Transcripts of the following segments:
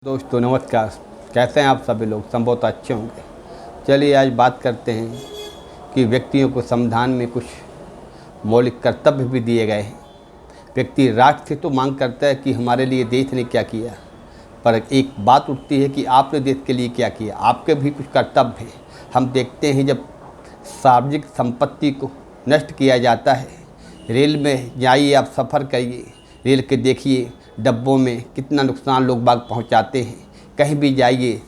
दोस्तों नमस्कार। कैसे हैं आप सभी लोग? संभवतः अच्छे होंगे। चलिए आज बात करते हैं कि व्यक्तियों को संविधान में कुछ मौलिक कर्तव्य भी दिए गए हैं। व्यक्ति राष्ट्र से तो मांग करता है कि हमारे लिए देश ने क्या किया, पर एक बात उठती है कि आपने देश के लिए क्या किया। आपके भी कुछ कर्तव्य हैं। हम देखते हैं जब सार्वजनिक संपत्ति को नष्ट किया जाता है, रेल में जाइए आप, सफ़र करिए, रेल के देखिए डब्बों में कितना नुकसान लोग बाग पहुंचाते हैं। कहीं भी जाइए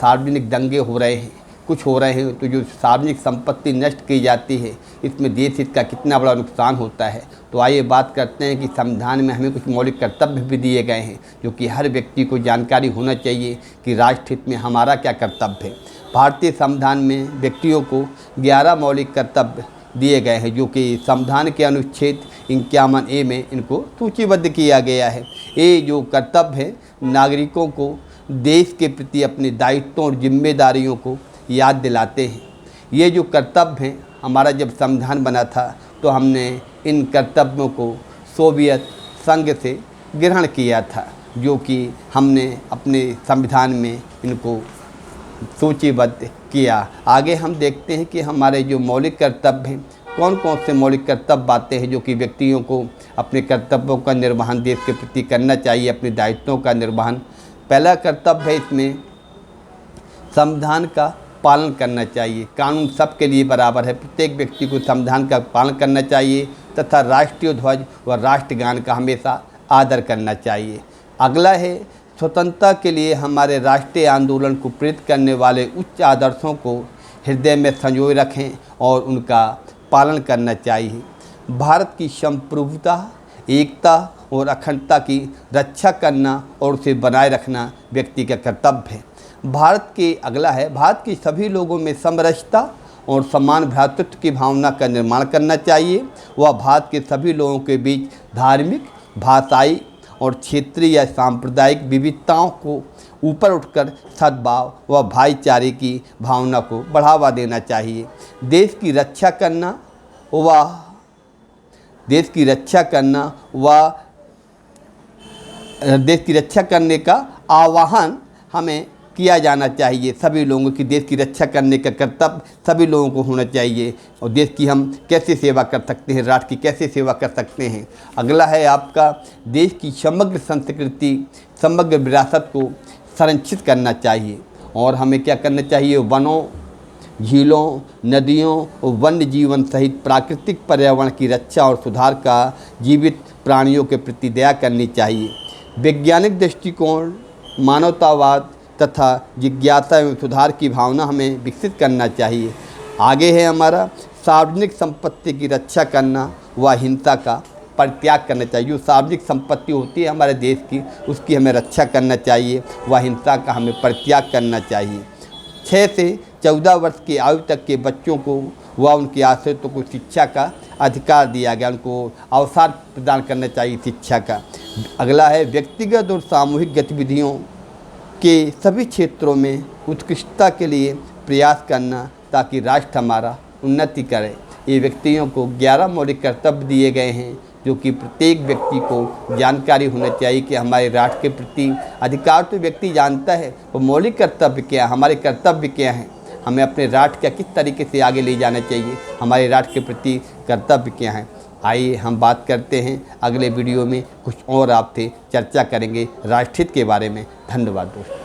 सार्वजनिक दंगे हो रहे हैं, कुछ हो रहे हैं, तो जो सार्वजनिक संपत्ति नष्ट की जाती है, इसमें देश हित का कितना बड़ा नुकसान होता है। तो आइए बात करते हैं कि संविधान में हमें कुछ मौलिक कर्तव्य भी दिए गए हैं, जो कि हर व्यक्ति को जानकारी होना चाहिए कि राष्ट्र हित में हमारा क्या कर्तव्य है। भारतीय संविधान में व्यक्तियों को 11 मौलिक कर्तव्य दिए गए हैं, जो कि संविधान के अनुच्छेद 51A में इनको सूचीबद्ध किया गया है। ये जो कर्तव्य है, नागरिकों को देश के प्रति अपने दायित्वों और जिम्मेदारियों को याद दिलाते हैं। ये जो कर्तव्य हैं, हमारा जब संविधान बना था तो हमने इन कर्तव्यों को सोवियत संघ से ग्रहण किया था, जो कि हमने अपने संविधान में इनको सूचीबद्ध किया। आगे हम देखते हैं कि हमारे जो मौलिक कर्तव्य हैं, कौन कौन से मौलिक कर्तव्य आते हैं, जो कि व्यक्तियों को अपने कर्तव्यों का निर्वहन देश के प्रति करना चाहिए, अपने दायित्वों का निर्वहन। पहला कर्तव्य है इसमें संविधान का पालन करना चाहिए। कानून सबके लिए बराबर है, प्रत्येक व्यक्ति को संविधान का पालन करना चाहिए तथा राष्ट्रीय ध्वज व राष्ट्रगान का हमेशा आदर करना चाहिए। अगला है स्वतंत्रता के लिए हमारे राष्ट्रीय आंदोलन को प्रेरित करने वाले उच्च आदर्शों को हृदय में संजोए रखें और उनका पालन करना चाहिए। भारत की संप्रभुता, एकता और अखंडता की रक्षा करना और उसे बनाए रखना व्यक्ति का कर्तव्य है। अगला है भारत के सभी लोगों में समरसता और समान भ्रातृत्व की भावना का निर्माण करना चाहिए। वह भारत के सभी लोगों के बीच धार्मिक, भाषाई और क्षेत्रीय या सांप्रदायिक विविधताओं को ऊपर उठकर सद्भाव व भाईचारे की भावना को बढ़ावा देना चाहिए। देश की रक्षा करने का आह्वान हमें किया जाना चाहिए। सभी लोगों की देश की रक्षा करने का कर्तव्य सभी लोगों को होना चाहिए। और देश की हम कैसे सेवा कर सकते हैं, राष्ट्र की कैसे सेवा कर सकते हैं। अगला है आपका देश की समग्र संस्कृति, समग्र विरासत को संरक्षित करना चाहिए। और हमें क्या करना चाहिए, वनों, झीलों, नदियों और वन्य जीवन सहित प्राकृतिक पर्यावरण की रक्षा और सुधार का जीवित प्राणियों के प्रति दया करनी चाहिए। वैज्ञानिक दृष्टिकोण, मानवतावाद तथा जिज्ञासा एवं सुधार की भावना हमें विकसित करना चाहिए। आगे है हमारा सार्वजनिक संपत्ति की रक्षा करना व हिंसा का परित्याग करना चाहिए। जो सार्वजनिक संपत्ति होती है हमारे देश की, उसकी हमें रक्षा करना चाहिए, व हिंसा का हमें परित्याग करना चाहिए। 6 से 14 वर्ष की आयु तक के बच्चों को व उनके आश्रितों को शिक्षा का अधिकार दिया गया, उनको अवसर प्रदान करना चाहिए शिक्षा का। अगला है व्यक्तिगत और सामूहिक गतिविधियों के सभी क्षेत्रों में उत्कृष्टता के लिए प्रयास करना, ताकि राष्ट्र हमारा उन्नति करे। ये व्यक्तियों को 11 मौलिक कर्तव्य दिए गए हैं, जो कि प्रत्येक व्यक्ति को जानकारी होना चाहिए कि हमारे राष्ट्र के प्रति अधिकार तो व्यक्ति जानता है, वो मौलिक कर्तव्य क्या है, हमारे कर्तव्य क्या हैं, हमें अपने राष्ट्र का किस तरीके से आगे ले जाना चाहिए, हमारे राष्ट्र के प्रति कर्तव्य क्या हैं। आइए हम बात करते हैं अगले वीडियो में, कुछ और आपसे चर्चा करेंगे राष्ट्रहित के बारे में। धन्यवाद दोस्तों।